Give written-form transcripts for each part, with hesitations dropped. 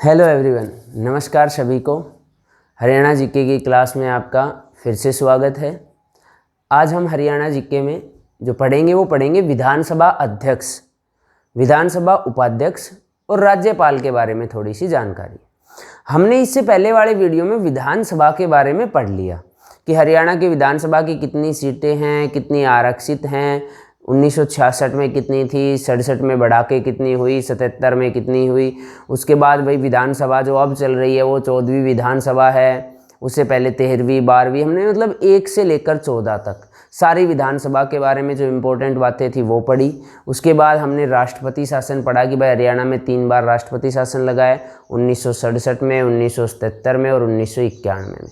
Hello everyone, नमस्कार सभी को। हरियाणा जीके की क्लास में आपका फिर से स्वागत है। आज हम हरियाणा जीके में जो पढ़ेंगे वो पढ़ेंगे विधानसभा अध्यक्ष, विधानसभा उपाध्यक्ष और राज्यपाल के बारे में थोड़ी सी जानकारी। हमने इससे पहले वाले वीडियो में विधानसभा के बारे में पढ़ लिया कि हरियाणा की विधानसभा की कितनी सीटें हैं, कितनी आरक्षित हैं, 1966 में कितनी थी, 67 में बढ़ा के कितनी हुई, 77 में कितनी हुई। उसके बाद भाई विधानसभा जो अब चल रही है वो 14वीं विधानसभा है। उससे पहले 13वीं 12वीं, हमने मतलब 1 से लेकर 14 तक सारी विधानसभा के बारे में जो इम्पोर्टेंट बातें थी वो पढ़ी। उसके बाद हमने राष्ट्रपति शासन पढ़ा कि भाई हरियाणा में 3 बार राष्ट्रपति शासन लगा है, 1967 में, 1977 में और 1991 में।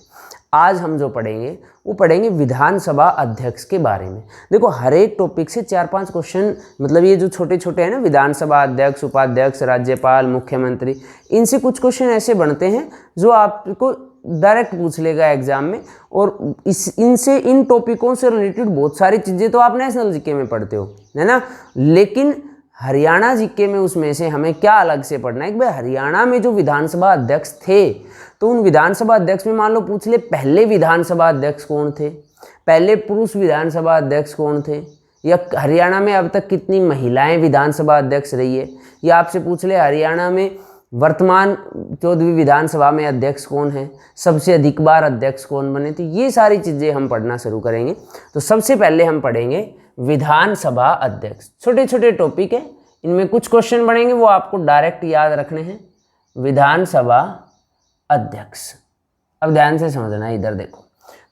आज हम जो पढ़ेंगे वो पढ़ेंगे विधानसभा अध्यक्ष के बारे में। देखो, हर एक टॉपिक से 4-5 क्वेश्चन, मतलब ये जो छोटे छोटे हैं ना, विधानसभा अध्यक्ष, उपाध्यक्ष, राज्यपाल, मुख्यमंत्री, इनसे कुछ क्वेश्चन ऐसे बनते हैं जो आपको डायरेक्ट पूछ लेगा एग्जाम में। और इन टॉपिकों से रिलेटेड बहुत सारी चीज़ें तो आप नेशनल जीके में पढ़ते हो, है ना, लेकिन हरियाणा जीके में उसमें से हमें क्या अलग से पढ़ना है कि भाई हरियाणा में जो विधानसभा अध्यक्ष थे, तो उन विधानसभा अध्यक्ष में मान लो पूछ ले पहले विधानसभा अध्यक्ष कौन थे, पहले पुरुष विधानसभा अध्यक्ष कौन थे, या हरियाणा में अब तक कितनी महिलाएं विधानसभा अध्यक्ष रही है, या आपसे पूछ ले हरियाणा में वर्तमान 14वीं विधानसभा में अध्यक्ष कौन है, सबसे अधिक बार अध्यक्ष कौन बने थे। ये सारी चीज़ें हम पढ़ना शुरू करेंगे। तो सबसे पहले हम पढ़ेंगे विधानसभा अध्यक्ष। छोटे छोटे टॉपिक है, इनमें कुछ क्वेश्चन बनेंगे वो आपको डायरेक्ट याद रखने हैं। विधानसभा अध्यक्ष, अब ध्यान से समझना, इधर देखो।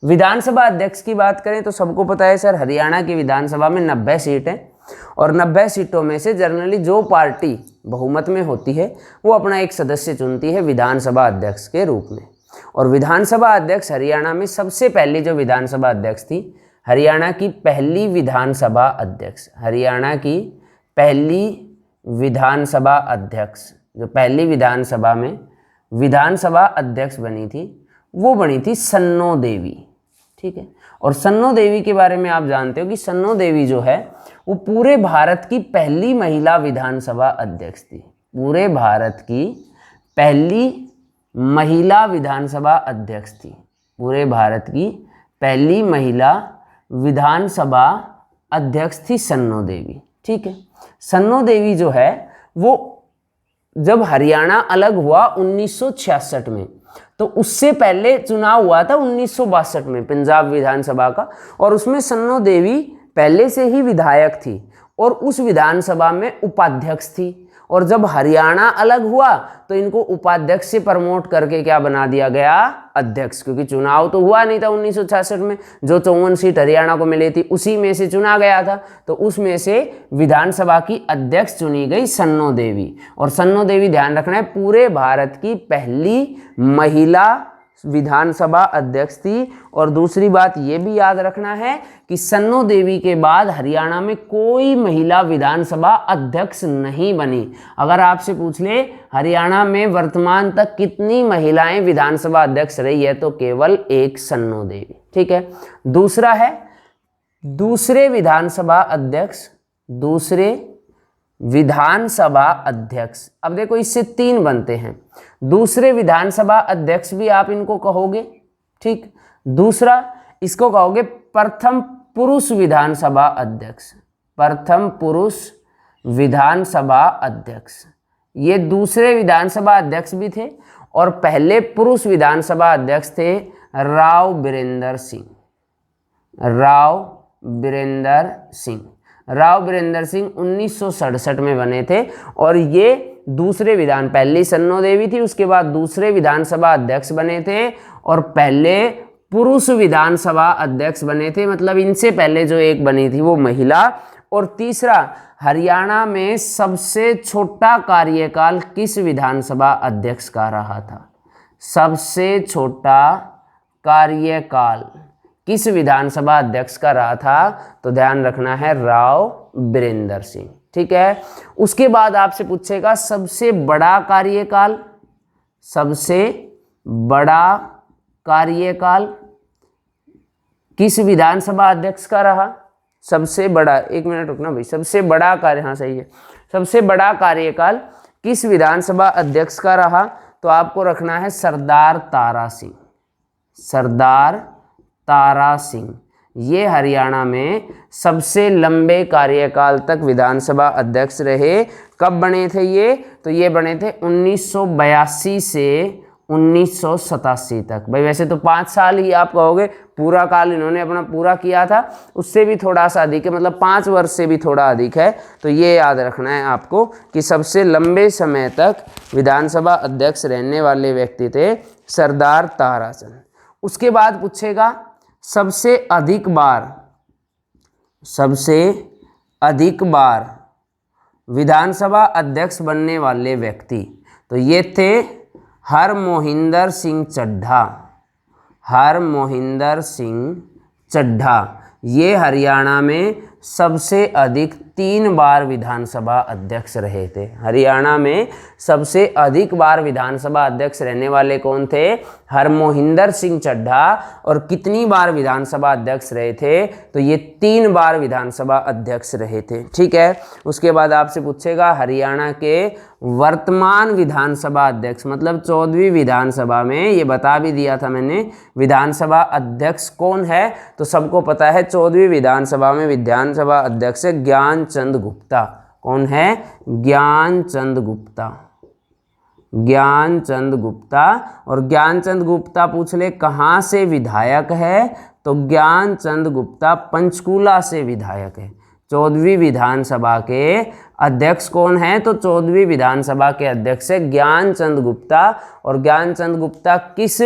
विधानसभा अध्यक्ष की बात करें तो सबको पता है सर, हरियाणा की विधानसभा में 90 सीट है और 90 सीटों में से जनरली जो पार्टी बहुमत में होती है वो अपना एक सदस्य चुनती है विधानसभा अध्यक्ष के रूप में। और विधानसभा अध्यक्ष हरियाणा में सबसे पहली जो विधानसभा अध्यक्ष थी, हरियाणा की पहली विधानसभा अध्यक्ष, हरियाणा की पहली विधानसभा अध्यक्ष, जो पहली विधानसभा में विधानसभा अध्यक्ष बनी थी वो बनी थी सन्नो देवी। ठीक है, और सन्नो देवी के बारे में आप जानते हो कि सन्नो देवी जो है वो पूरे भारत की पहली महिला विधानसभा अध्यक्ष थी। पूरे भारत की पहली महिला विधानसभा अध्यक्ष थी, पूरे भारत की पहली महिला विधानसभा अध्यक्ष थी सन्नो देवी। ठीक है, सन्नो देवी जो है वो जब हरियाणा अलग हुआ 1966 में, तो उससे पहले चुनाव हुआ था 1962 में पंजाब विधानसभा का, और उसमें सन्नो देवी पहले से ही विधायक थी और उस विधानसभा में उपाध्यक्ष थी। और जब हरियाणा अलग हुआ तो इनको उपाध्यक्ष से प्रमोट करके क्या बना दिया गया, अध्यक्ष, क्योंकि चुनाव तो हुआ नहीं था 1966 में। जो 54 सीट हरियाणा को मिली थी उसी में से चुना गया था, तो उसमें से विधानसभा की अध्यक्ष चुनी गई सन्नो देवी। और सन्नो देवी, ध्यान रखना है, पूरे भारत की पहली महिला विधानसभा अध्यक्ष थी। और दूसरी बात ये भी याद रखना है कि सन्नो देवी के बाद हरियाणा में कोई महिला विधानसभा अध्यक्ष नहीं बनी। अगर आपसे पूछ ले हरियाणा में वर्तमान तक कितनी महिलाएं विधानसभा अध्यक्ष रही है, तो केवल एक सन्नो देवी। ठीक है, दूसरा है दूसरे विधानसभा अध्यक्ष, दूसरे विधानसभा अध्यक्ष। अब देखो, इससे 3 बनते हैं। दूसरे विधानसभा अध्यक्ष भी आप इनको कहोगे, ठीक। दूसरा इसको कहोगे प्रथम पुरुष विधानसभा अध्यक्ष, प्रथम पुरुष विधानसभा अध्यक्ष। ये दूसरे विधानसभा अध्यक्ष भी थे। और पहले पुरुष विधानसभा अध्यक्ष थे राव बीरेंद्र सिंह, राव बीरेंद्र सिंह। राव बीरेंद्र सिंह 1967 में बने थे। और ये दूसरे पहली सन्नो देवी थी, उसके बाद दूसरे विधानसभा अध्यक्ष बने थे और पहले पुरुष विधानसभा अध्यक्ष बने थे, मतलब इनसे पहले जो एक बनी थी वो महिला। और तीसरा, हरियाणा में सबसे छोटा कार्यकाल किस विधानसभा अध्यक्ष का रहा था, सबसे छोटा कार्यकाल किस विधानसभा अध्यक्ष का रहा था, तो ध्यान रखना है राव बीरेंद्र सिंह। ठीक है, उसके बाद आपसे पूछेगा सबसे बड़ा कार्यकाल, सबसे बड़ा कार्यकाल किस विधानसभा अध्यक्ष का रहा, सबसे बड़ा, एक मिनट रुकना भाई, सबसे बड़ा कार्य, हाँ सही है, सबसे बड़ा कार्यकाल किस विधानसभा अध्यक्ष का रहा, तो आपको रखना है सरदार तारा सिंह। सरदार तारा सिंह ये हरियाणा में सबसे लंबे कार्यकाल तक विधानसभा अध्यक्ष रहे। कब बने थे ये? तो ये बने थे 1982 से 1987 तक। भाई वैसे तो 5 साल ही आप कहोगे, पूरा काल इन्होंने अपना पूरा किया था, उससे भी थोड़ा सा अधिक है, मतलब 5 वर्ष से भी थोड़ा अधिक है। तो ये याद रखना है आपको कि सबसे लंबे समय तक विधानसभा अध्यक्ष रहने वाले व्यक्ति थे सरदार ताराचंद। उसके बाद पूछेगा सबसे अधिक बार विधानसभा अध्यक्ष बनने वाले व्यक्ति, तो ये थे हरमोहिंदर सिंह चड्ढा। हरमोहिंदर सिंह चड्ढा ये हरियाणा में सबसे अधिक 3 बार विधानसभा अध्यक्ष रहे थे। हरियाणा में सबसे अधिक बार विधानसभा अध्यक्ष रहने वाले कौन थे? हरमोहिंदर सिंह चड्ढा। और कितनी बार विधानसभा अध्यक्ष रहे थे? तो ये 3 बार विधानसभा अध्यक्ष रहे थे। ठीक है। उसके बाद आपसे पूछेगा हरियाणा के वर्तमान विधानसभा अध्यक्ष, मतलब 14वीं विधानसभा में, ये बता भी दिया था मैंने, विधानसभा अध्यक्ष कौन है? तो सबको पता है 14वीं विधानसभा में विधानसभा अध्यक्ष ज्ञानचंद गुप्ता। कौन है? ज्ञानचंद गुप्ता। ज्ञानचंद गुप्ता। और ज्ञानचंद गुप्ता पूछ ले कहाँ से विधायक है? तो ज्ञानचंद गुप्ता पंचकूला से विधायक है। 14वीं विधानसभा के अध्यक्ष कौन है? तो 14वीं विधानसभा के अध्यक्ष है ज्ञानचंद गुप्ता। और ज्ञानचंद गुप्ता किस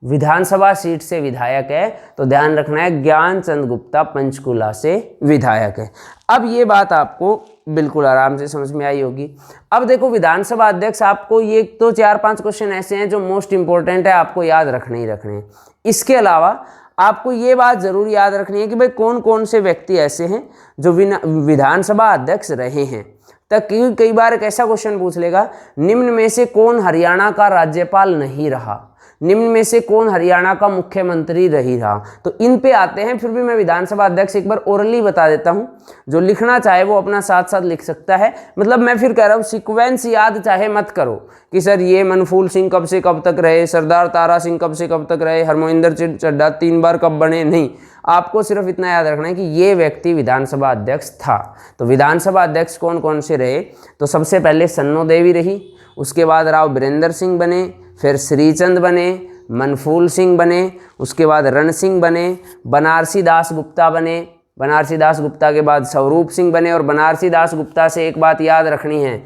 विधानसभा सीट से विधायक है? तो ध्यान रखना है ज्ञानचंद गुप्ता पंचकूला से विधायक है। अब ये बात आपको बिल्कुल आराम से समझ में आई होगी। अब देखो विधानसभा अध्यक्ष, आपको ये तो 4-5 क्वेश्चन ऐसे हैं जो मोस्ट इंपॉर्टेंट है, आपको याद रखने ही रखने हैं। इसके अलावा आपको ये बात जरूर याद रखनी है कि भाई कौन कौन से व्यक्ति ऐसे हैं जो विधानसभा अध्यक्ष रहे हैं। तक कई बार एक ऐसा क्वेश्चन पूछ लेगा, निम्न में से कौन हरियाणा का राज्यपाल नहीं रहा? निम्न में से कौन हरियाणा का मुख्यमंत्री रही रहा? तो इन पे आते हैं। फिर भी मैं विधानसभा अध्यक्ष एक बार ओरली बता देता हूं, जो लिखना चाहे वो अपना साथ साथ लिख सकता है। मतलब मैं फिर कह रहा हूं सीक्वेंस याद चाहे मत करो कि सर ये मनफूल सिंह कब से कब तक रहे, सरदार तारा सिंह कब से कब तक रहे, हरमोहिंदर सिंह चड्ढा 3 बार कब बने, नहीं। आपको सिर्फ इतना याद रखना है कि ये व्यक्ति विधानसभा अध्यक्ष था। तो विधानसभा अध्यक्ष कौन कौन से रहे? तो सबसे पहले सन्नो देवी रही, उसके बाद राव बीरेंद्र सिंह बने, फिर श्रीचंद बने, मनफूल सिंह बने, उसके बाद रण सिंह बने, बनारसी दास गुप्ता बने, बनारसी दास गुप्ता के बाद स्वरूप सिंह बने। और बनारसी दास गुप्ता से एक बात याद रखनी है,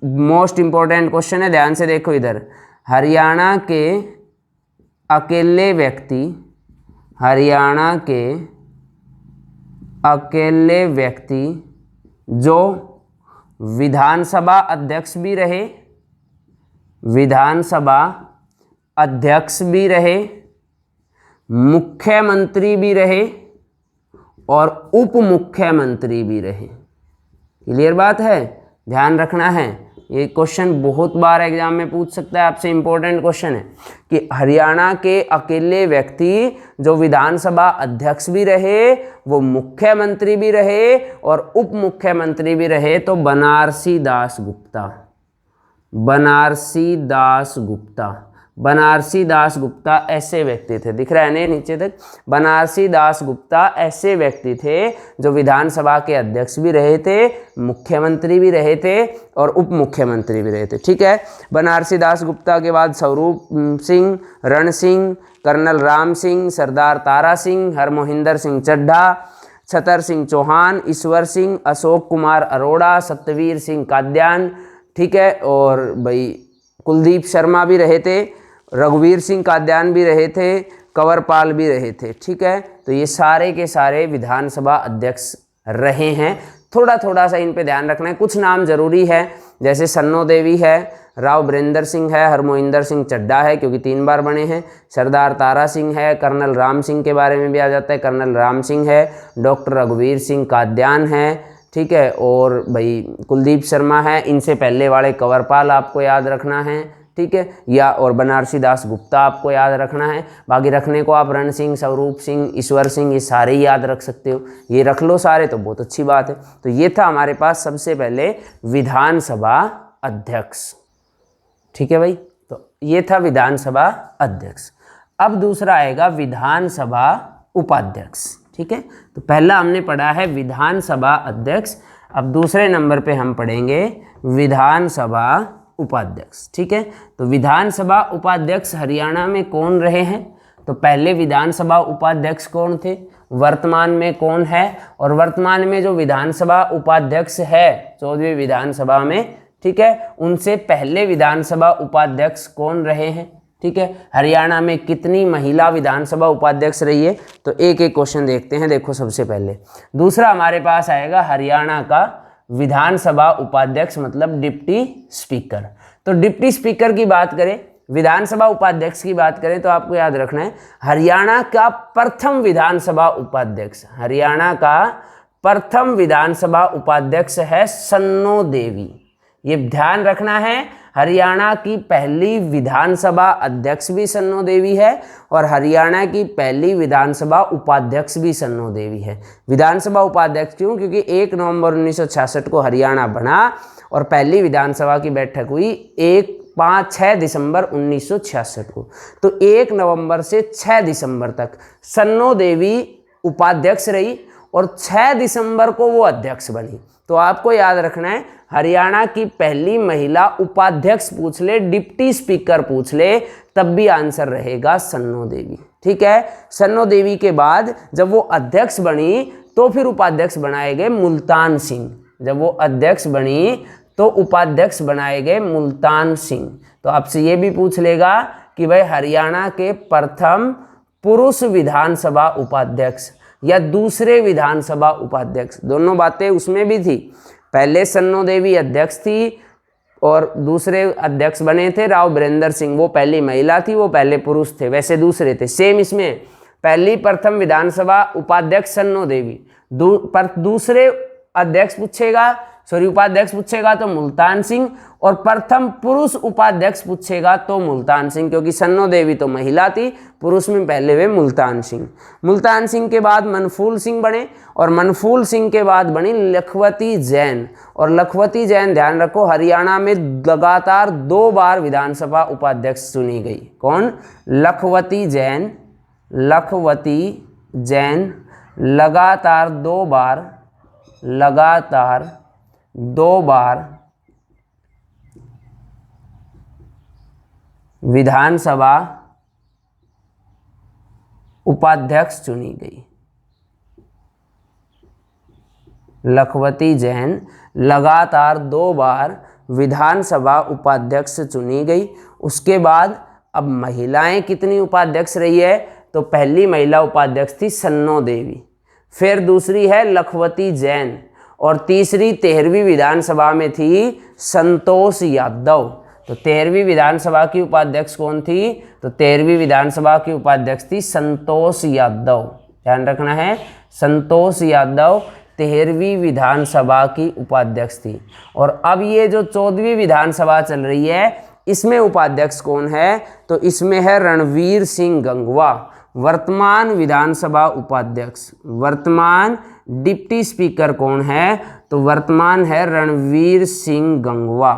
मोस्ट इंपॉर्टेंट क्वेश्चन है, ध्यान से देखो इधर। हरियाणा के अकेले व्यक्ति, हरियाणा के अकेले व्यक्ति जो विधानसभा अध्यक्ष भी रहे, विधानसभा अध्यक्ष भी रहे, मुख्यमंत्री भी रहे और उप मुख्यमंत्री भी रहे। क्लियर बात है? ध्यान रखना है, ये क्वेश्चन बहुत बार एग्जाम में पूछ सकता है आपसे, इंपॉर्टेंट क्वेश्चन है कि हरियाणा के अकेले व्यक्ति जो विधानसभा अध्यक्ष भी रहे, वो मुख्यमंत्री भी रहे और उप मुख्यमंत्री भी रहे। तो बनारसी दास गुप्ता, बनारसी दास गुप्ता, बनारसी दास गुप्ता ऐसे व्यक्ति थे। दिख रहा है ना नीचे तक? बनारसी दास गुप्ता ऐसे व्यक्ति थे जो विधानसभा के अध्यक्ष भी रहे थे, मुख्यमंत्री भी रहे थे और उप मुख्यमंत्री भी रहे थे। ठीक है। बनारसी दास गुप्ता के बाद स्वरूप सिंह, रण सिंह, कर्नल राम सिंह, सरदार तारा सिंह, हरमोहिंदर सिंह चड्ढा, छतर सिंह चौहान, ईश्वर सिंह, अशोक कुमार अरोड़ा, सत्यवीर सिंह काद्यान, ठीक है, और भाई कुलदीप शर्मा भी रहे थे, रघुवीर सिंह काद्यान भी रहे थे, कंवरपाल भी रहे थे। ठीक है। तो ये सारे के सारे विधानसभा अध्यक्ष रहे हैं। थोड़ा थोड़ा सा इन पे ध्यान रखना है, कुछ नाम जरूरी है, जैसे सन्नो देवी है, राव बीरेंद्र सिंह है, हरमोहिंदर सिंह चड्ढा है क्योंकि 3 बार बने हैं, सरदार तारा सिंह है, कर्नल राम सिंह के बारे में भी आ जाता है, कर्नल राम सिंह है, डॉक्टर रघुवीर सिंह काद्यान है, ठीक है, और भाई कुलदीप शर्मा है। इनसे पहले वाले कंवरपाल आपको याद रखना है, ठीक है, या और बनारसी दास गुप्ता आपको याद रखना है। बाकी रखने को आप रण सिंह, स्वरूप सिंह, ईश्वर सिंह, ये सारे ही याद रख सकते हो, ये रख लो सारे तो बहुत अच्छी बात है। तो ये था हमारे पास सबसे पहले विधानसभा अध्यक्ष। ठीक है भाई, तो ये था विधानसभा अध्यक्ष। अब दूसरा आएगा विधानसभा उपाध्यक्ष। ठीक है, तो पहला हमने पढ़ा है विधानसभा अध्यक्ष, अब दूसरे नंबर पे हम पढ़ेंगे विधानसभा उपाध्यक्ष। ठीक है, तो विधानसभा उपाध्यक्ष हरियाणा में कौन रहे हैं? तो पहले विधानसभा उपाध्यक्ष कौन थे, वर्तमान में कौन है, और वर्तमान में जो विधानसभा उपाध्यक्ष है 14वीं विधानसभा में, ठीक है, उनसे पहले विधानसभा उपाध्यक्ष कौन रहे हैं? ठीक है, हरियाणा में कितनी महिला विधानसभा उपाध्यक्ष रही है? तो एक एक क्वेश्चन देखते हैं। देखो, सबसे पहले दूसरा हमारे पास आएगा हरियाणा का विधानसभा उपाध्यक्ष मतलब डिप्टी स्पीकर। तो डिप्टी स्पीकर की बात करें, विधानसभा उपाध्यक्ष की बात करें, तो आपको याद रखना है हरियाणा का प्रथम विधानसभा उपाध्यक्ष, हरियाणा का प्रथम विधानसभा उपाध्यक्ष है सन्नो देवी। ये ध्यान रखना है, हरियाणा की पहली विधानसभा अध्यक्ष भी सन्नो देवी है और हरियाणा की पहली विधानसभा उपाध्यक्ष भी सन्नो देवी है। विधानसभा उपाध्यक्ष क्यों? क्योंकि 1 नवंबर 1966 को हरियाणा बना और पहली विधानसभा की बैठक हुई 6 दिसंबर 1966 को। तो 1 नवंबर से 6 दिसंबर तक सन्नो देवी उपाध्यक्ष रही और 6 दिसंबर को वो अध्यक्ष बनी। तो आपको याद रखना है, हरियाणा की पहली महिला उपाध्यक्ष पूछ ले, डिप्टी स्पीकर पूछ ले, तब भी आंसर रहेगा सन्नो देवी। ठीक है, सन्नो देवी के बाद जब वो अध्यक्ष बनी तो फिर उपाध्यक्ष बनाए गए मुल्तान सिंह। जब वो अध्यक्ष बनी तो उपाध्यक्ष बनाए गए मुल्तान सिंह। तो आपसे ये भी पूछ लेगा कि भाई हरियाणा के प्रथम पुरुष विधानसभा उपाध्यक्ष या दूसरे विधानसभा उपाध्यक्ष, दोनों बातें उसमें भी थी। पहले सन्नो देवी अध्यक्ष थी और दूसरे अध्यक्ष बने थे राव बीरेंद्र सिंह, वो पहली महिला थी, वो पहले पुरुष थे, वैसे दूसरे थे। सेम इसमें पहली प्रथम विधानसभा उपाध्यक्ष सन्नो देवी, दूसरे अध्यक्ष पूछेगा, सॉरी उपाध्यक्ष पूछेगा तो मुल्तान सिंह, और प्रथम पुरुष उपाध्यक्ष पूछेगा तो मुल्तान सिंह, क्योंकि सन्नो देवी तो महिला थी, पुरुष में पहले वे मुल्तान सिंह। मुल्तान सिंह के बाद मनफूल सिंह बने और मनफूल सिंह के बाद बनी लखवती जैन। और लखवती जैन, ध्यान रखो, हरियाणा में लगातार 2 बार विधानसभा उपाध्यक्ष चुनी गई। कौन? लखवती जैन। लखवती जैन लगातार 2 बार विधानसभा उपाध्यक्ष चुनी गई। लखवती जैन लगातार 2 बार विधानसभा उपाध्यक्ष चुनी गई। उसके बाद अब महिलाएं कितनी उपाध्यक्ष रही है? तो पहली महिला उपाध्यक्ष थी सन्नो देवी, फिर दूसरी है लखवती जैन और तीसरी 13वीं विधानसभा में थी संतोष यादव। तो 13वीं विधानसभा की उपाध्यक्ष कौन थी? तो 13वीं विधानसभा की उपाध्यक्ष थी संतोष यादव। ध्यान रखना है, संतोष यादव 13वीं विधानसभा की उपाध्यक्ष थी। और अब ये जो 14वीं विधानसभा चल रही है, इसमें उपाध्यक्ष कौन है? तो इसमें है रणवीर सिंह गंगवा, वर्तमान विधानसभा उपाध्यक्ष। वर्तमान डिप्टी स्पीकर कौन है? तो वर्तमान है रणवीर सिंह गंगवा।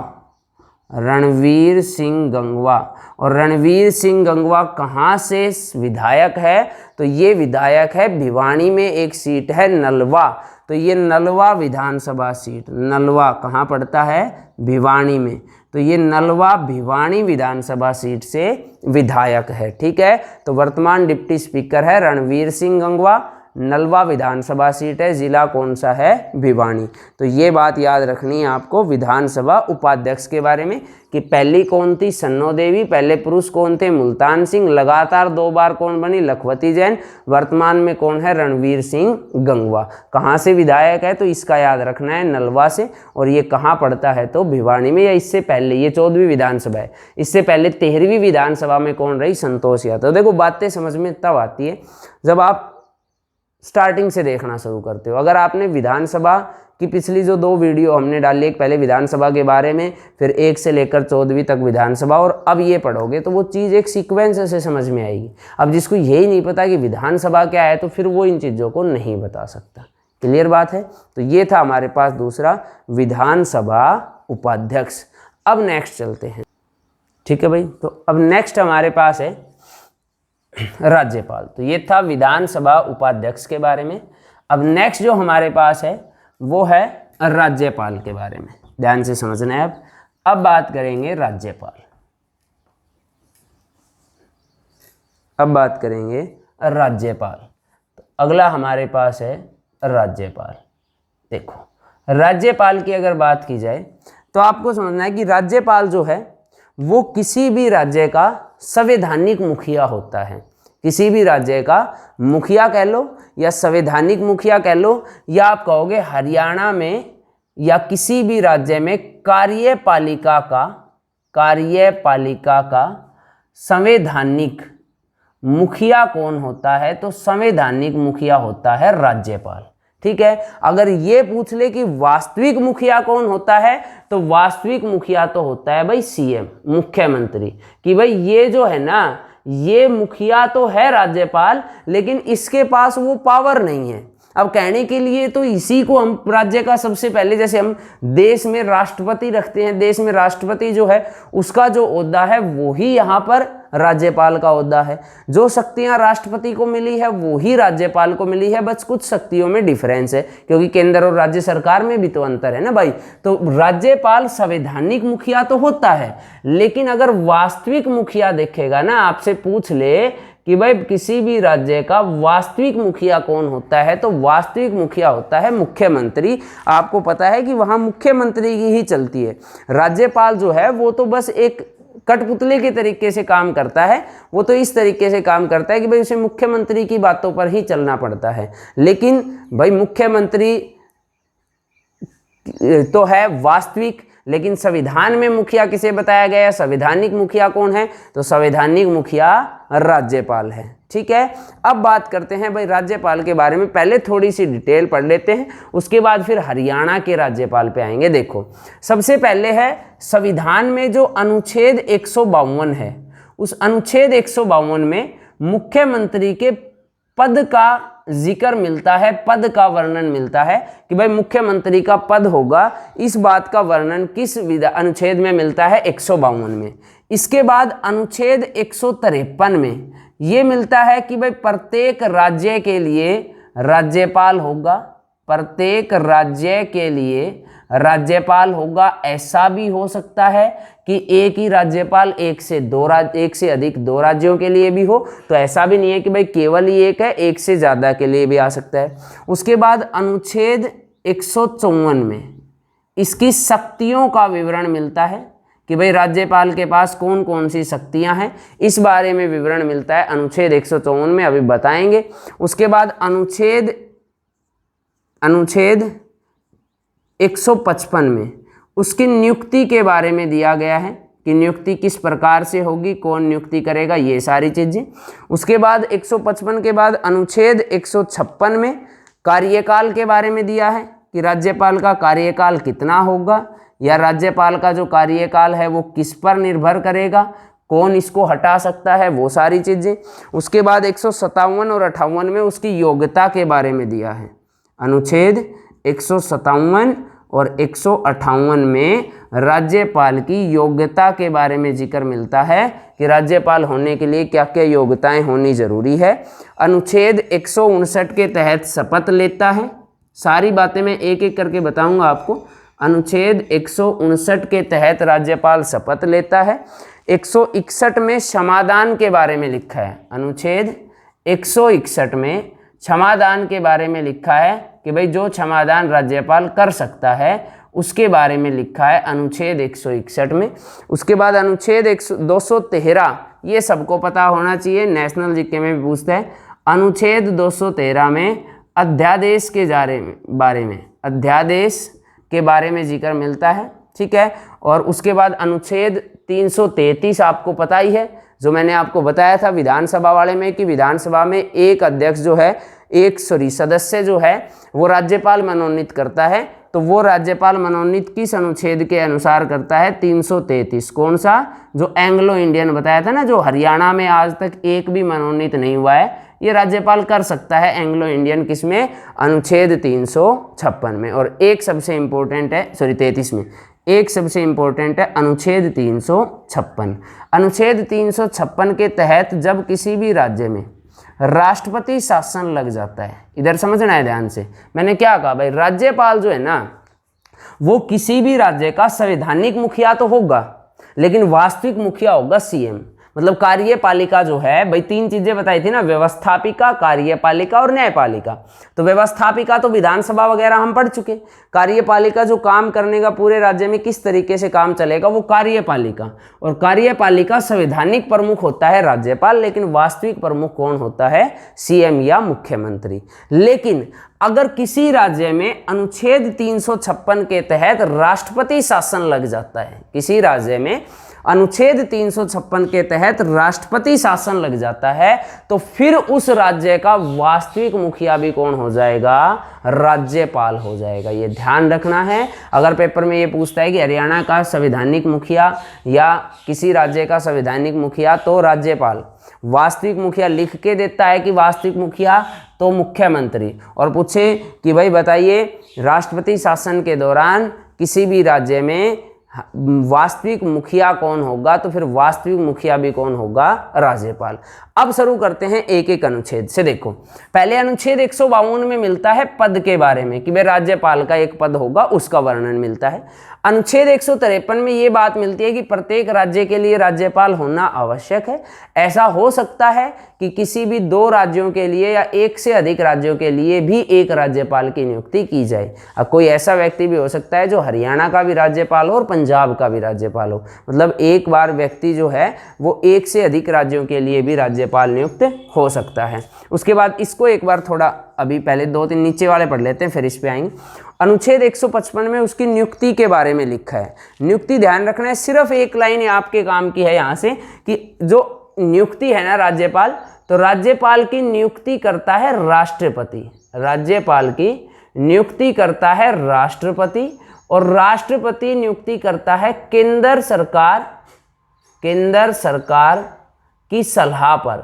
रणवीर सिंह गंगवा। और रणवीर सिंह गंगवा कहाँ से विधायक है? तो ये विधायक है भिवानी में, एक सीट है नलवा। तो ये नलवा विधानसभा सीट, नलवा कहाँ पड़ता है? भिवानी में। तो ये नलवा भिवानी विधानसभा सीट से विधायक है। ठीक है, तो वर्तमान डिप्टी स्पीकर है रणवीर सिंह गंगवा, नलवा विधानसभा सीट है, जिला कौन सा है? भिवानी। तो ये बात याद रखनी है आपको विधानसभा उपाध्यक्ष के बारे में कि पहली कौन थी? सन्नो देवी, पहले पुरुष कौन थे? मुल्तान सिंह, लगातार 2 बार कौन बनी? लखवती जैन, वर्तमान में कौन है? रणवीर सिंह गंगवा। कहाँ से विधायक है? तो इसका याद रखना है नलवा से, और ये कहाँ पड़ता है? तो भिवानी में। या इससे पहले, ये 14वीं विधानसभा है, इससे पहले 13वीं विधानसभा में कौन रही? संतोष यादव। देखो बातें समझ में तब आती है जब आप स्टार्टिंग से देखना शुरू करते हो। अगर आपने विधानसभा की पिछली जो 2 वीडियो हमने डाली, एक पहले विधानसभा के बारे में, फिर 1 से लेकर 14वीं तक विधानसभा, और अब ये पढ़ोगे तो वो चीज़ एक सीक्वेंस से समझ में आएगी। अब जिसको यही नहीं पता कि विधानसभा क्या है, तो फिर वो इन चीज़ों को नहीं बता सकता। क्लियर बात है? तो ये था हमारे पास दूसरा विधानसभा उपाध्यक्ष। अब नेक्स्ट चलते हैं। ठीक है भाई। तो अब नेक्स्ट हमारे पास है राज्यपाल। तो ये था विधानसभा उपाध्यक्ष के बारे में। अब नेक्स्ट जो हमारे पास है वो है राज्यपाल के बारे में, ध्यान से समझना है। अब बात करेंगे राज्यपाल। अब बात करेंगे राज्यपाल। तो अगला हमारे पास है राज्यपाल। देखो राज्यपाल की अगर बात की जाए तो आपको समझना है कि राज्यपाल जो है वो किसी भी राज्य का संवैधानिक मुखिया होता है। किसी भी राज्य का मुखिया कह लो या संवैधानिक मुखिया कह लो, या आप कहोगे हरियाणा में या किसी भी राज्य में कार्यपालिका का संवैधानिक मुखिया कौन होता है? तो संवैधानिक मुखिया होता है राज्यपाल। ठीक है। अगर ये पूछ ले कि वास्तविक मुखिया कौन होता है, तो वास्तविक मुखिया तो होता है भाई सीएम, मुख्यमंत्री। कि भाई ये जो है ना, ये मुखिया तो है राज्यपाल, लेकिन इसके पास वो पावर नहीं है। अब कहने के लिए तो इसी को हम राज्य का सबसे पहले, जैसे हम देश में राष्ट्रपति रखते हैं, देश में राष्ट्रपति जो है उसका जो ओहदा है वो ही यहाँ पर राज्यपाल का ओहदा है। जो शक्तियां राष्ट्रपति को मिली है वो ही राज्यपाल को मिली है, बस कुछ शक्तियों में डिफरेंस है, क्योंकि केंद्र और राज्य सरकार में भी तो अंतर है ना भाई। तो राज्यपाल संवैधानिक मुखिया तो होता है, लेकिन अगर वास्तविक मुखिया देखेगा ना, आपसे पूछ ले कि भाई किसी भी राज्य का वास्तविक मुखिया कौन होता है, तो वास्तविक मुखिया होता है मुख्यमंत्री। आपको पता है कि वहाँ मुख्यमंत्री की ही चलती है। राज्यपाल जो है वो तो बस एक कठपुतली के तरीके से काम करता है। वो तो इस तरीके से काम करता है कि भाई उसे मुख्यमंत्री की बातों पर ही चलना पड़ता है। लेकिन भाई मुख्यमंत्री तो है वास्तविक, लेकिन संविधान में मुखिया किसे बताया गया है? संवैधानिक मुखिया कौन है? तो संवैधानिक मुखिया राज्यपाल है। ठीक है। अब बात करते हैं भाई राज्यपाल के बारे में। पहले थोड़ी सी डिटेल पढ़ लेते हैं, उसके बाद फिर हरियाणा के राज्यपाल पे आएंगे। देखो सबसे पहले है संविधान में जो अनुच्छेद 152 है, उस अनुच्छेद 152 में मुख्यमंत्री के पद का जिक्र मिलता है, पद का वर्णन मिलता है कि भाई मुख्यमंत्री का पद होगा। इस बात का वर्णन किस अनुच्छेद में मिलता है? 152 में। इसके बाद अनुच्छेद 153 में ये मिलता है कि भाई प्रत्येक राज्य के लिए राज्यपाल होगा, प्रत्येक राज्य के लिए राज्यपाल होगा। ऐसा भी हो सकता है कि एक ही राज्यपाल एक से अधिक दो राज्यों के लिए भी हो, तो ऐसा भी नहीं है कि भाई केवल ही एक है, एक से ज़्यादा के लिए भी आ सकता है। उसके बाद अनुच्छेद 154 में इसकी शक्तियों का विवरण मिलता है कि भाई राज्यपाल के पास कौन कौन सी शक्तियां हैं, इस बारे में विवरण मिलता है अनुच्छेद 154 में, अभी बताएंगे। उसके बाद अनुच्छेद 155 में उसकी नियुक्ति के बारे में दिया गया है कि नियुक्ति किस प्रकार से होगी, कौन नियुक्ति करेगा, ये सारी चीज़ें। उसके बाद 155 के बाद अनुच्छेद 156 में कार्यकाल के बारे में दिया है कि राज्यपाल का कार्यकाल कितना होगा, या राज्यपाल का जो कार्यकाल है वो किस पर निर्भर करेगा, कौन इसको हटा सकता है, वो सारी चीज़ें। उसके बाद 157 और 58 में उसकी योग्यता के बारे में दिया है। अनुच्छेद 157 और 158 में राज्यपाल की योग्यता के बारे में जिक्र मिलता है कि राज्यपाल होने के लिए क्या क्या योग्यताएं होनी जरूरी है। अनुच्छेद 159 के तहत शपथ लेता है। सारी बातें मैं एक एक करके बताऊंगा आपको। अनुच्छेद 159 के तहत राज्यपाल शपथ लेता है। 161 में क्षमादान के बारे में लिखा है। अनुच्छेद 161 में क्षमादान के बारे में लिखा है कि भाई जो क्षमादान राज्यपाल कर सकता है उसके बारे में लिखा है अनुच्छेद 161 में। उसके बाद अनुच्छेद 213, ये सबको पता होना चाहिए, नेशनल जीके में भी पूछता है। अनुच्छेद 213 में अध्यादेश के बारे में अध्यादेश के बारे में जिक्र मिलता है। ठीक है। और उसके बाद अनुच्छेद 333 आपको पता ही है, जो मैंने आपको बताया था विधानसभा वाले में, कि विधानसभा में एक अध्यक्ष जो है, सदस्य जो है वो राज्यपाल मनोनीत करता है। तो वो राज्यपाल मनोनीत किस अनुच्छेद के अनुसार करता है? 333। कौन सा? जो एंग्लो इंडियन बताया था ना, जो हरियाणा में आज तक एक भी मनोनीत नहीं हुआ है, ये राज्यपाल कर सकता है एंग्लो इंडियन। किसमें? अनुच्छेद 356 में। और एक सबसे इम्पोर्टेंट है, 33 में, एक सबसे इंपॉर्टेंट है अनुच्छेद 356। अनुच्छेद 356 के तहत जब किसी भी राज्य में राष्ट्रपति शासन लग जाता है, इधर समझना है ध्यान से, मैंने क्या कहा भाई, राज्यपाल जो है ना वो किसी भी राज्य का संवैधानिक मुखिया तो होगा लेकिन वास्तविक मुखिया होगा सीएम। मतलब कार्यपालिका जो है भाई, तीन चीजें बताई थी ना, व्यवस्थापिका, कार्यपालिका और न्यायपालिका। तो व्यवस्थापिका तो विधानसभा वगैरह हम पढ़ चुके, कार्यपालिका जो काम करने का पूरे राज्य में किस तरीके से काम चलेगा वो कार्यपालिका। और कार्यपालिका संवैधानिक प्रमुख होता है राज्यपाल, लेकिन वास्तविक प्रमुख कौन होता है, सीएम या मुख्यमंत्री। लेकिन अगर किसी राज्य में अनुच्छेद 356 के तहत राष्ट्रपति शासन लग जाता है, किसी राज्य में अनुच्छेद 356 के तहत राष्ट्रपति शासन लग जाता है, तो फिर उस राज्य का वास्तविक मुखिया भी कौन हो जाएगा, राज्यपाल हो जाएगा। ये ध्यान रखना है। अगर पेपर में ये पूछता है कि हरियाणा का संवैधानिक मुखिया या किसी राज्य का संवैधानिक मुखिया, तो राज्यपाल। वास्तविक मुखिया लिख के देता है कि वास्तविक मुखिया, तो मुख्यमंत्री। और पूछे कि भाई बताइए राष्ट्रपति शासन के दौरान किसी भी राज्य में वास्तविक मुखिया कौन होगा, तो फिर वास्तविक मुखिया भी कौन होगा, राज्यपाल। अब शुरू करते हैं एक एक अनुच्छेद से। देखो पहले अनुच्छेद 152 में मिलता है पद के बारे में कि भाई राज्यपाल का एक पद होगा, उसका वर्णन मिलता है। अनुच्छेद 153 में ये बात मिलती है कि प्रत्येक राज्य के लिए राज्यपाल होना आवश्यक है। ऐसा हो सकता है कि किसी भी दो राज्यों के लिए या एक से अधिक राज्यों के लिए भी एक राज्यपाल की नियुक्ति की जाए। अब कोई ऐसा व्यक्ति भी हो सकता है जो हरियाणा का भी राज्यपाल हो और पंजाब का भी राज्यपाल हो, मतलब एक बार व्यक्ति जो है वो एक से अधिक राज्यों के लिए भी राज्यपाल नियुक्त हो सकता है। उसके बाद इसको एक बार थोड़ा अभी पहले दो तीन नीचे वाले पढ़ लेते हैं, फिर इस पे आएंगे। अनुच्छेद 155 में उसकी नियुक्ति के बारे में लिखा है। नियुक्ति ध्यान रखना है, सिर्फ एक लाइन आपके काम की है यहाँ से कि जो नियुक्ति है ना राज्यपाल, तो राज्यपाल की नियुक्ति करता है राष्ट्रपति। राज्यपाल की नियुक्ति करता है राष्ट्रपति और राष्ट्रपति नियुक्ति करता है केंद्र सरकार की सलाह पर,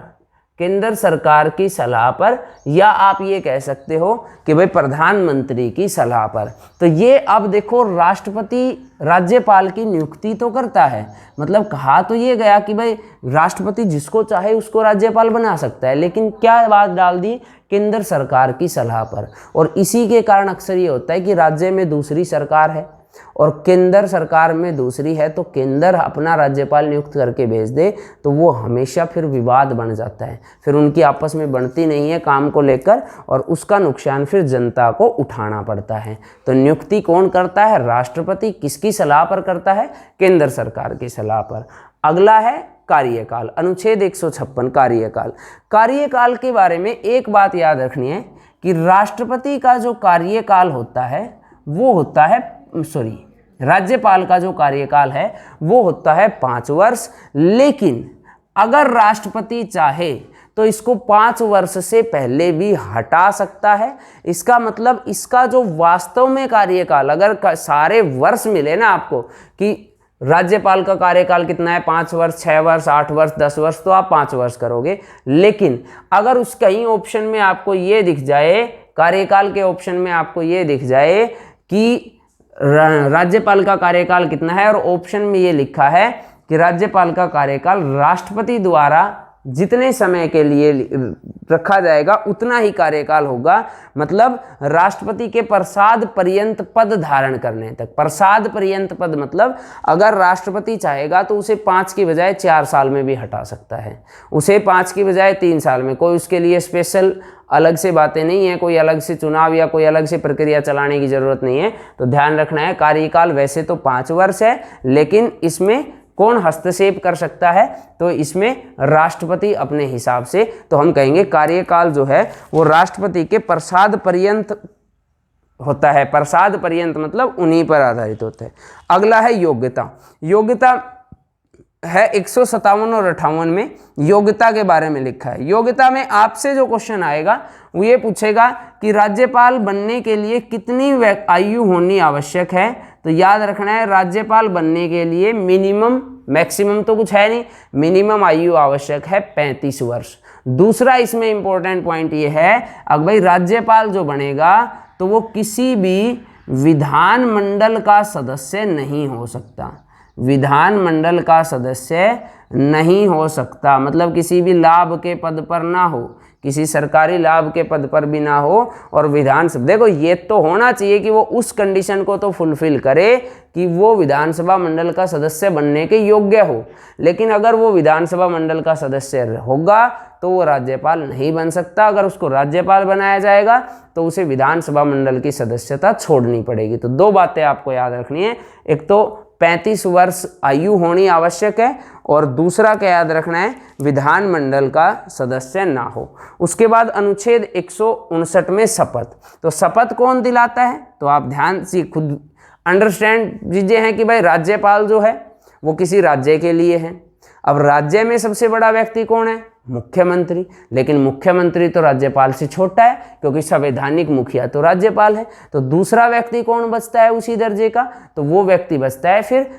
केंद्र सरकार की सलाह पर, या आप ये कह सकते हो कि भाई प्रधानमंत्री की सलाह पर। तो ये अब देखो राष्ट्रपति राज्यपाल की नियुक्ति तो करता है, मतलब कहा तो ये गया कि भाई राष्ट्रपति जिसको चाहे उसको राज्यपाल बना सकता है, लेकिन क्या बात डाल दी, केंद्र सरकार की सलाह पर। और इसी के कारण अक्सर ये होता है कि राज्य में दूसरी सरकार है और केंद्र सरकार में दूसरी है, तो केंद्र अपना राज्यपाल नियुक्त करके भेज दे तो वो हमेशा फिर विवाद बन जाता है, फिर उनकी आपस में बनती नहीं है काम को लेकर और उसका नुकसान फिर जनता को उठाना पड़ता है। तो नियुक्ति कौन करता है, राष्ट्रपति। किसकी सलाह पर करता है, केंद्र सरकार की सलाह पर। अगला है कार्यकाल, अनुच्छेद 156 कार्यकाल। कार्यकाल के बारे में एक बात याद रखनी है कि राष्ट्रपति का जो कार्यकाल होता है वो होता है राज्यपाल का जो कार्यकाल है वो होता है 5 वर्ष, लेकिन अगर राष्ट्रपति चाहे तो इसको 5 वर्ष से पहले भी हटा सकता है। इसका मतलब इसका जो वास्तव में कार्यकाल, अगर सारे वर्ष मिले ना आपको कि राज्यपाल का कार्यकाल कितना है, 5 वर्ष, 6 वर्ष, 8 वर्ष, 10 वर्ष, तो आप 5 वर्ष करोगे। लेकिन अगर उस कहीं ऑप्शन में आपको ये दिख जाए, कार्यकाल के ऑप्शन में आपको ये दिख जाए कि राज्यपाल का कार्यकाल कितना है और ऑप्शन में ये लिखा है कि राज्यपाल का कार्यकाल राष्ट्रपति द्वारा जितने समय के लिए रखा जाएगा उतना ही कार्यकाल होगा, मतलब राष्ट्रपति के प्रसाद पर्यंत पद धारण करने तक। प्रसाद पर्यंत पद मतलब अगर राष्ट्रपति चाहेगा तो उसे 5 की बजाय 4 साल में भी हटा सकता है, उसे 5 की बजाय 3 साल में। कोई उसके लिए स्पेशल अलग से बातें नहीं है, कोई अलग से चुनाव या कोई अलग से प्रक्रिया चलाने की जरूरत नहीं है। तो ध्यान रखना है कार्यकाल वैसे तो 5 वर्ष है, लेकिन इसमें कौन हस्तक्षेप कर सकता है, तो इसमें राष्ट्रपति अपने हिसाब से। तो हम कहेंगे कार्यकाल जो है वो राष्ट्रपति के प्रसाद पर्यंत होता है। प्रसाद पर्यंत मतलब उन्हीं पर आधारित होता है। अगला है योग्यता। योग्यता है 157 और 58 में योग्यता के बारे में लिखा है। योग्यता में आपसे जो क्वेश्चन आएगा वो ये पूछेगा कि राज्यपाल बनने के लिए कितनी आयु होनी आवश्यक है। तो याद रखना है राज्यपाल बनने के लिए मिनिमम, मैक्सिमम तो कुछ है नहीं, मिनिमम आयु आवश्यक है 35 वर्ष। दूसरा इसमें इंपॉर्टेंट पॉइंट ये है, अब भाई राज्यपाल जो बनेगा तो वो किसी भी विधानमंडल का सदस्य नहीं हो सकता। विधानमंडल का सदस्य नहीं हो सकता मतलब किसी भी लाभ के पद पर ना हो, किसी सरकारी लाभ के पद पर भी ना हो। और विधानसभा, देखो ये तो होना चाहिए कि वो उस कंडीशन को तो फुलफिल करे कि वो विधानसभा मंडल का सदस्य बनने के योग्य हो। लेकिन अगर वो विधानसभा मंडल का सदस्य होगा तो वो राज्यपाल नहीं बन सकता। अगर उसको राज्यपाल बनाया जाएगा तो उसे विधानसभा मंडल की सदस्यता छोड़नी पड़ेगी। तो दो बातें आपको याद रखनी है, एक तो 35 वर्ष आयु होनी आवश्यक है और दूसरा क्या याद रखना है, विधानमंडल का सदस्य ना हो। उसके बाद अनुच्छेद 159 में शपथ। तो शपथ कौन दिलाता है, तो आप ध्यान से खुद अंडरस्टैंड कीजिए हैं कि भाई राज्यपाल जो है वो किसी राज्य के लिए है। अब राज्य में सबसे बड़ा व्यक्ति कौन है, मुख्यमंत्री। लेकिन मुख्यमंत्री तो राज्यपाल से छोटा है क्योंकि संवैधानिक मुखिया तो राज्यपाल है। तो दूसरा व्यक्ति कौन बचता है उसी दर्जे का, तो वो व्यक्ति बचता है फिर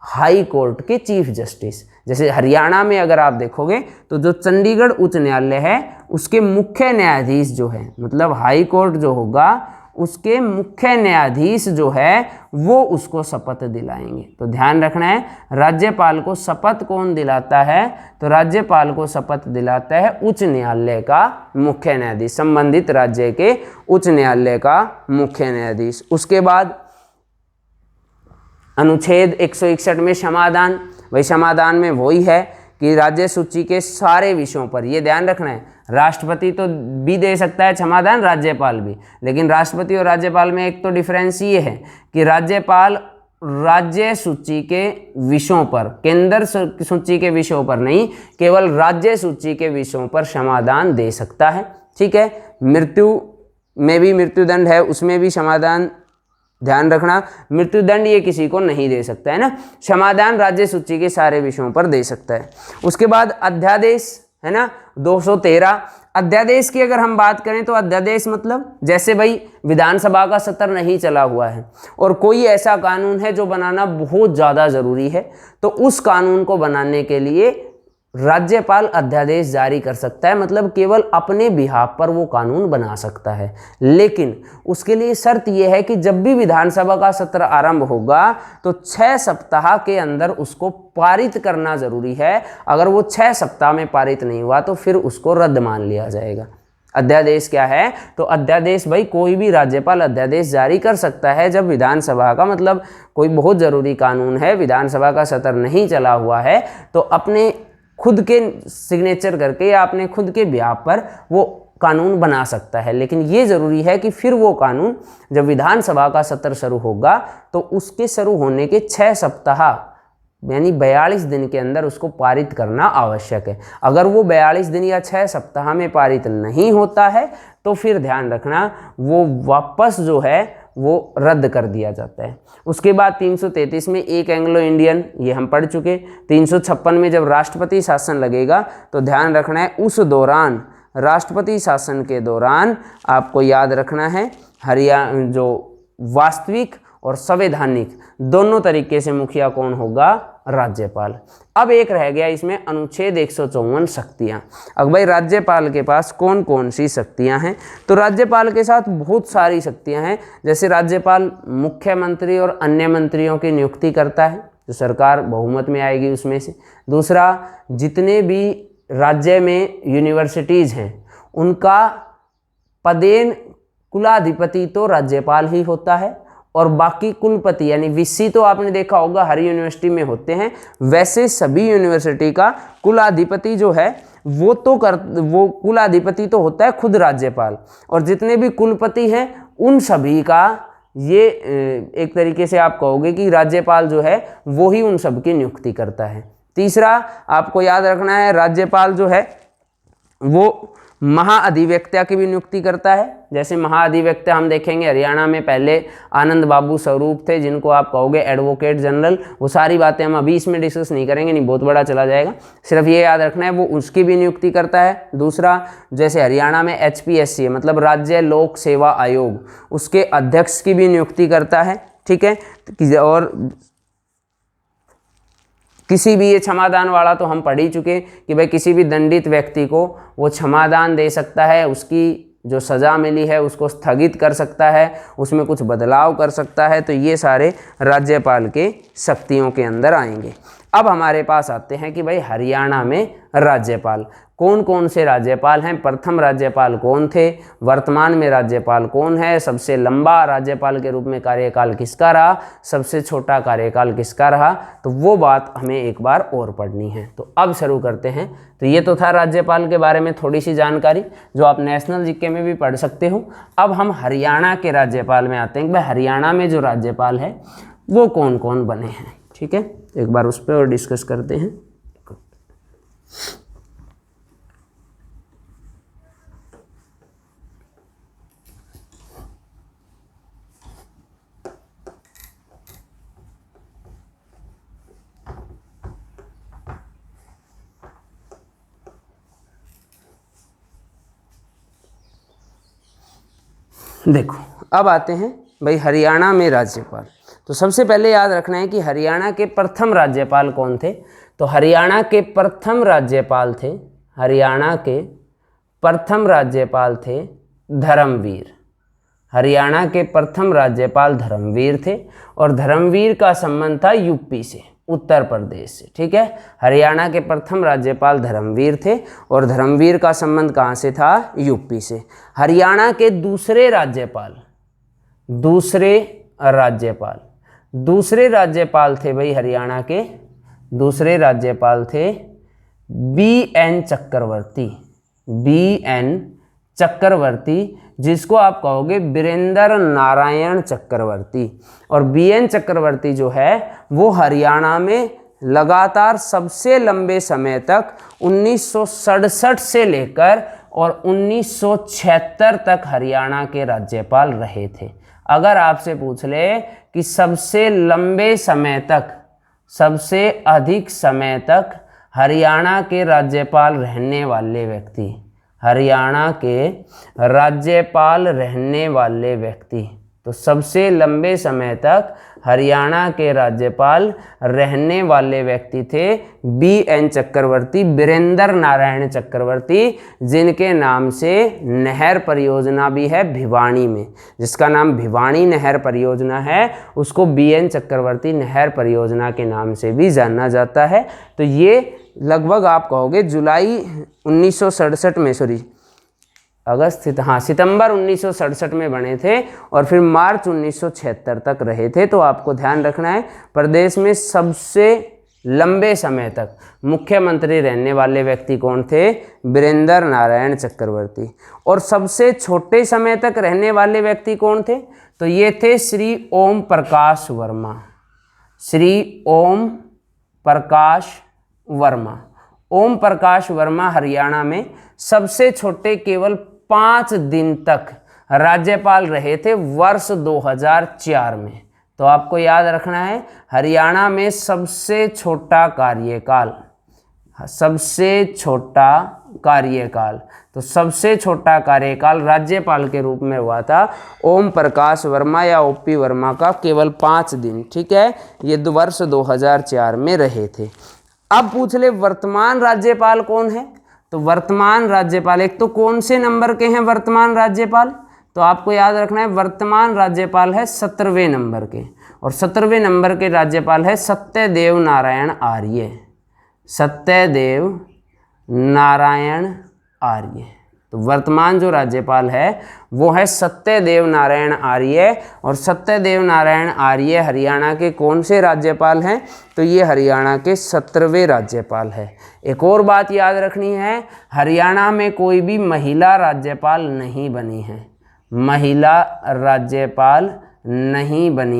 हाई कोर्ट के चीफ जस्टिस। जैसे हरियाणा में अगर आप देखोगे तो जो चंडीगढ़ उच्च न्यायालय है उसके मुख्य न्यायाधीश जो है, मतलब हाई कोर्ट जो होगा उसके मुख्य न्यायाधीश जो है वो उसको शपथ दिलाएंगे। तो ध्यान रखना है, राज्यपाल को शपथ कौन दिलाता है, तो राज्यपाल को शपथ दिलाता है उच्च न्यायालय का मुख्य न्यायाधीश, संबंधित राज्य के उच्च न्यायालय का मुख्य न्यायाधीश। उसके बाद अनुच्छेद 161 में समाधान। वही समाधान में वही है कि राज्य सूची के सारे विषयों पर, ये ध्यान रखना है, राष्ट्रपति तो भी दे सकता है समाधान, राज्यपाल भी। लेकिन राष्ट्रपति और राज्यपाल में एक तो डिफरेंस ये है कि राज्यपाल राज्य सूची के विषयों पर, केंद्र सूची के विषयों पर नहीं, केवल राज्य सूची के विषयों पर समाधान दे सकता है। ठीक है, मृत्यु में भी मृत्युदंड है, उसमें भी समाधान, ध्यान रखना, मृत्युदंड ये किसी को नहीं दे सकता है ना, समाधान राज्य सूची के सारे विषयों पर दे सकता है। उसके बाद अध्यादेश है ना 213। अध्यादेश की अगर हम बात करें तो अध्यादेश मतलब जैसे भाई विधानसभा का सत्र नहीं चला हुआ है और कोई ऐसा कानून है जो बनाना बहुत ज़्यादा ज़रूरी है, तो उस कानून को बनाने के लिए राज्यपाल अध्यादेश जारी कर सकता है, मतलब केवल अपने बिहाफ पर वो कानून बना सकता है। लेकिन उसके लिए शर्त यह है कि जब भी विधानसभा का सत्र आरंभ होगा तो 6 सप्ताह के अंदर उसको पारित करना जरूरी है। अगर वो 6 सप्ताह में पारित नहीं हुआ तो फिर उसको रद्द मान लिया जाएगा। अध्यादेश क्या है, तो अध्यादेश भाई कोई भी राज्यपाल अध्यादेश जारी कर सकता है जब विधानसभा का, मतलब कोई बहुत ज़रूरी कानून है, विधानसभा का सत्र नहीं चला हुआ है, तो अपने खुद के सिग्नेचर करके या अपने खुद के बिहाफ पर वो कानून बना सकता है। लेकिन ये ज़रूरी है कि फिर वो कानून जब विधानसभा का सत्र शुरू होगा तो उसके शुरू होने के 6 सप्ताह यानी 42 दिन के अंदर उसको पारित करना आवश्यक है। अगर वो 42 दिन या 6 सप्ताह में पारित नहीं होता है तो फिर ध्यान रखना वो वापस जो है वो रद्द कर दिया जाता है। उसके बाद 333 में एक एंग्लो इंडियन, ये हम पढ़ चुके। 356 में जब राष्ट्रपति शासन लगेगा तो ध्यान रखना है उस दौरान, राष्ट्रपति शासन के दौरान आपको याद रखना है हरियाणा जो वास्तविक और संवैधानिक दोनों तरीके से मुखिया कौन होगा, राज्यपाल। अब एक रह गया इसमें अनुच्छेद 154 शक्तियां। अब भाई राज्यपाल के पास कौन कौन सी शक्तियां हैं, तो राज्यपाल के साथ बहुत सारी शक्तियां हैं। जैसे राज्यपाल मुख्यमंत्री और अन्य मंत्रियों की नियुक्ति करता है, जो सरकार बहुमत में आएगी उसमें से। दूसरा, जितने भी राज्य में यूनिवर्सिटीज़ हैं उनका पदेन कुलाधिपति तो राज्यपाल ही होता है और बाकी कुलपति यानी वीसी तो आपने देखा होगा हर यूनिवर्सिटी में होते हैं, वैसे सभी यूनिवर्सिटी का कुलाधिपति जो है वो कुलाधिपति तो होता है खुद राज्यपाल, और जितने भी कुलपति हैं उन सभी का ये एक तरीके से आप कहोगे कि राज्यपाल जो है वो ही उन सब की नियुक्ति करता है। तीसरा आपको याद रखना है राज्यपाल जो है वो महाअधिवक्ता की भी नियुक्ति करता है। जैसे महाअधिवक्ता हम देखेंगे हरियाणा में पहले आनंद बाबू स्वरूप थे, जिनको आप कहोगे एडवोकेट जनरल। वो सारी बातें हम अभी इसमें डिस्कस नहीं करेंगे, नहीं बहुत बड़ा चला जाएगा, सिर्फ ये याद रखना है वो उसकी भी नियुक्ति करता है। दूसरा, जैसे हरियाणा में HPSC है मतलब राज्य लोक सेवा आयोग, उसके अध्यक्ष की भी नियुक्ति करता है। ठीक है, और किसी भी, ये क्षमादान वाला तो हम पढ़ ही चुके कि भाई किसी भी दंडित व्यक्ति को वो क्षमादान दे सकता है, उसकी जो सज़ा मिली है उसको स्थगित कर सकता है, उसमें कुछ बदलाव कर सकता है, तो ये सारे राज्यपाल के शक्तियों के अंदर आएंगे। अब हमारे पास आते हैं कि भाई हरियाणा में राज्यपाल कौन कौन से राज्यपाल हैं, प्रथम राज्यपाल कौन थे, वर्तमान में राज्यपाल कौन है, सबसे लंबा राज्यपाल के रूप में कार्यकाल किसका रहा, सबसे छोटा कार्यकाल किसका रहा, तो वो बात हमें एक बार और पढ़नी है। तो अब शुरू करते हैं। तो ये तो था राज्यपाल के बारे में थोड़ी सी जानकारी जो आप नेशनल जीके में भी पढ़ सकते हो। अब हम हरियाणा के राज्यपाल में आते हैं कि भाई हरियाणा में जो राज्यपाल है वो कौन कौन बने हैं। ठीक है, एक बार उस पर और डिस्कस करते हैं। देखो अब आते हैं भाई हरियाणा में राज्यपाल। तो सबसे पहले याद रखना है कि हरियाणा के प्रथम राज्यपाल कौन थे। तो हरियाणा के प्रथम राज्यपाल थे, हरियाणा के प्रथम राज्यपाल थे धर्मवीर। हरियाणा के प्रथम राज्यपाल धर्मवीर थे और धर्मवीर का संबंध था यूपी से, उत्तर प्रदेश से। ठीक है, हरियाणा के प्रथम राज्यपाल धर्मवीर थे और धर्मवीर का संबंध कहाँ से था, यूपी से। हरियाणा के दूसरे राज्यपाल थे भाई हरियाणा के दूसरे राज्यपाल थे BN चक्रवर्ती, जिसको आप कहोगे वीरेंद्र नारायण चक्रवर्ती। और BN चक्रवर्ती जो है वो हरियाणा में लगातार सबसे लंबे समय तक 1967 से लेकर और 1976 तक हरियाणा के राज्यपाल रहे थे। अगर आपसे पूछ ले कि सबसे लंबे समय तक, सबसे अधिक समय तक हरियाणा के राज्यपाल रहने वाले व्यक्ति, हरियाणा के राज्यपाल रहने वाले व्यक्ति, तो सबसे लंबे समय तक हरियाणा के राज्यपाल रहने वाले व्यक्ति थे BN चक्रवर्ती, वीरेंद्र नारायण चक्रवर्ती, जिनके नाम से नहर परियोजना भी है भिवानी में, जिसका नाम भिवानी नहर परियोजना है, उसको BN चक्रवर्ती नहर परियोजना के नाम से भी जाना जाता है। तो ये लगभग आप कहोगे जुलाई 1967 में, सितंबर 1967 में बने थे और फिर मार्च 1976 तक रहे थे। तो आपको ध्यान रखना है प्रदेश में सबसे लंबे समय तक मुख्यमंत्री रहने वाले व्यक्ति कौन थे, वीरेंद्र नारायण चक्रवर्ती। और सबसे छोटे समय तक रहने वाले व्यक्ति कौन थे, तो ये थे श्री ओम प्रकाश वर्मा। ओम प्रकाश वर्मा हरियाणा में सबसे छोटे केवल 5 दिन तक राज्यपाल रहे थे वर्ष 2004 में। तो आपको याद रखना है हरियाणा में सबसे छोटा कार्यकाल, तो सबसे छोटा कार्यकाल राज्यपाल के रूप में हुआ था ओम प्रकाश वर्मा या OP वर्मा का, केवल 5 दिन। ठीक है, ये वर्ष 2004 में रहे थे। अब पूछ ले वर्तमान राज्यपाल कौन है। तो वर्तमान राज्यपाल, एक तो कौन से नंबर के हैं वर्तमान राज्यपाल, तो आपको याद रखना है वर्तमान राज्यपाल है 17वें नंबर के, और 17वें नंबर के राज्यपाल है सत्यदेव नारायण आर्य। तो वर्तमान जो राज्यपाल है वो है सत्यदेव नारायण आर्य, और सत्यदेव नारायण आर्य हरियाणा के कौन से राज्यपाल हैं, तो ये हरियाणा के 17वें राज्यपाल है। एक और बात याद रखनी है, हरियाणा में कोई भी महिला राज्यपाल नहीं बनी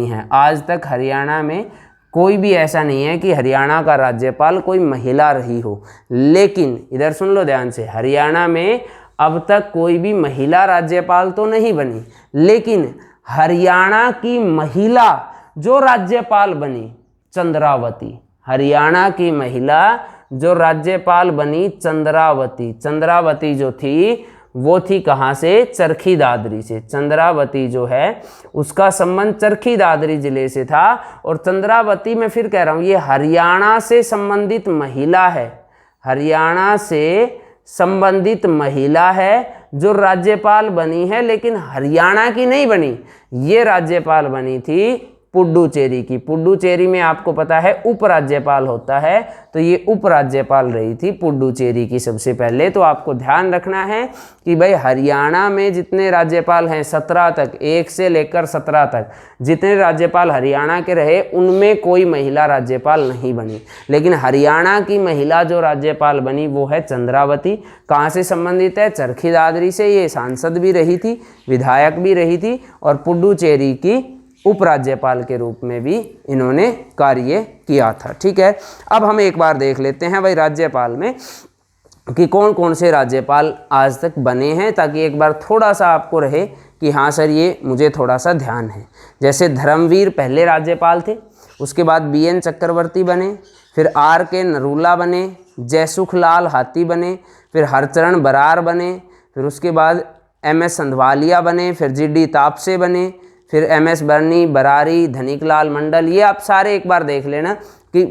है। आज तक हरियाणा में कोई भी ऐसा नहीं है कि हरियाणा का राज्यपाल कोई महिला रही हो। लेकिन इधर सुन लो ध्यान से, हरियाणा में अब तक कोई भी महिला राज्यपाल तो नहीं बनी, लेकिन हरियाणा की महिला जो राज्यपाल बनी चंद्रावती, हरियाणा की महिला जो राज्यपाल बनी चंद्रावती जो थी वो थी कहाँ से, चरखी दादरी से। चंद्रावती जो है उसका संबंध चरखी दादरी जिले से था, और चंद्रावती मैं फिर कह रहा हूँ ये हरियाणा से संबंधित महिला है, हरियाणा से संबंधित महिला है जो राज्यपाल बनी है, लेकिन हरियाणा की नहीं बनी। ये राज्यपाल बनी थी पुडुचेरी की। पुडुचेरी में आपको पता है उपराज्यपाल होता है, तो ये उपराज्यपाल रही थी पुडुचेरी की सबसे पहले। तो आपको ध्यान रखना है कि भाई हरियाणा में जितने राज्यपाल हैं 17 तक, 1 से लेकर 17 तक जितने राज्यपाल हरियाणा के रहे उनमें कोई महिला राज्यपाल नहीं बनी। लेकिन हरियाणा की महिला जो राज्यपाल बनी वो है चंद्रावती। कहाँ से संबंधित है? चरखी दादरी से। ये सांसद भी रही थी, विधायक भी रही थी, और पुडुचेरी की उपराज्यपाल के रूप में भी इन्होंने कार्य किया था। ठीक है, अब हम एक बार देख लेते हैं भाई राज्यपाल में कि कौन कौन से राज्यपाल आज तक बने हैं, ताकि एक बार थोड़ा सा आपको रहे कि हाँ सर ये मुझे थोड़ा सा ध्यान है। जैसे धर्मवीर पहले राज्यपाल थे, उसके बाद BN चक्रवर्ती बने, फिर RK नरूला बने, जयसुखलाल हाथी बने, फिर हरचरण बरार बने, फिर उसके बाद MS संधवालिया बने, फिर GD तापसे बने, फिर MS बर्नी, बरारी, धनिकलाल मंडल। ये आप सारे एक बार देख लेना कि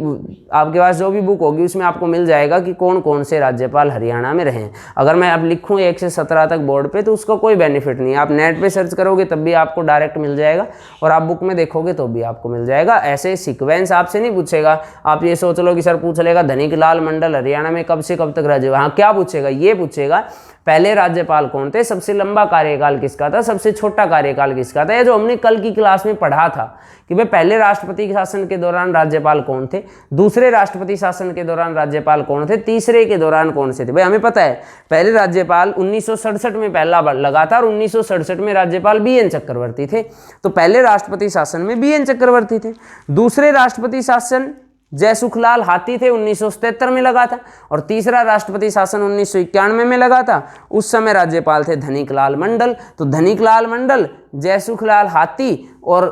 आपके पास जो भी बुक होगी उसमें आपको मिल जाएगा कि कौन कौन से राज्यपाल हरियाणा में रहे हैं। अगर मैं अब लिखूँ 1 से 17 तक बोर्ड पे तो उसका कोई बेनिफिट नहीं है। आप नेट पे सर्च करोगे तब भी आपको डायरेक्ट मिल जाएगा, और आप बुक में देखोगे तो भी आपको मिल जाएगा। ऐसे सीक्वेंस आपसे नहीं पूछेगा। आप ये सोच लो कि सर पूछ लेगा धनिकलाल मंडल हरियाणा में कब से कब तक राज्यपाल। हाँ, क्या पूछेगा? ये पूछेगा पहले राज्यपाल कौन थे, सबसे लंबा कार्यकाल किसका था, सबसे छोटा कार्यकाल किसका था। ये जो हमने कल की क्लास में पढ़ा था कि भाई पहले राष्ट्रपति के शासन के दौरान राज्यपाल कौन थे, दूसरे राष्ट्रपति शासन के दौरान राज्यपाल कौन थे, तीसरे के दौरान कौन से थे। भाई हमें पता है पहले राज्यपाल 1967 में पहला लगा था, और 1967 में राज्यपाल BN चक्रवर्ती थे। तो पहले राष्ट्रपति शासन में BN चक्रवर्ती थे। दूसरे राष्ट्रपति शासन जयसुखलाल हाथी थे, 1977 में लगा था, और तीसरा राष्ट्रपति शासन 1991 में लगा था। उस समय राज्यपाल थे धनिकलाल मंडल। तो धनिकलाल मंडल, जयसुखलाल हाथी और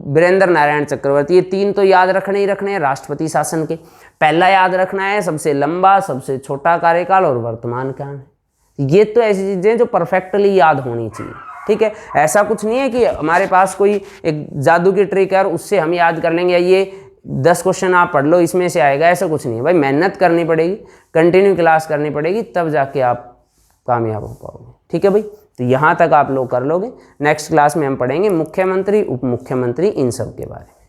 वीरेंद्र नारायण चक्रवर्ती, ये 3 तो याद रखने ही रखने हैं राष्ट्रपति शासन के। पहला याद रखना है सबसे लंबा, सबसे छोटा कार्यकाल और वर्तमान काल। ये तो ऐसी चीजें जो परफेक्टली याद होनी चाहिए। ठीक है, ऐसा कुछ नहीं है कि हमारे पास कोई एक जादू की ट्रिक है और उससे हम याद कर लेंगे, ये 10 क्वेश्चन आप पढ़ लो इसमें से आएगा, ऐसा कुछ नहीं है भाई। मेहनत करनी पड़ेगी, कंटिन्यू क्लास करनी पड़ेगी, तब जाके आप कामयाब हो पाओगे। ठीक है भाई, तो यहाँ तक आप लोग कर लोगे। नेक्स्ट क्लास में हम पढ़ेंगे मुख्यमंत्री, उप मुख्यमंत्री, इन सब के बारे में।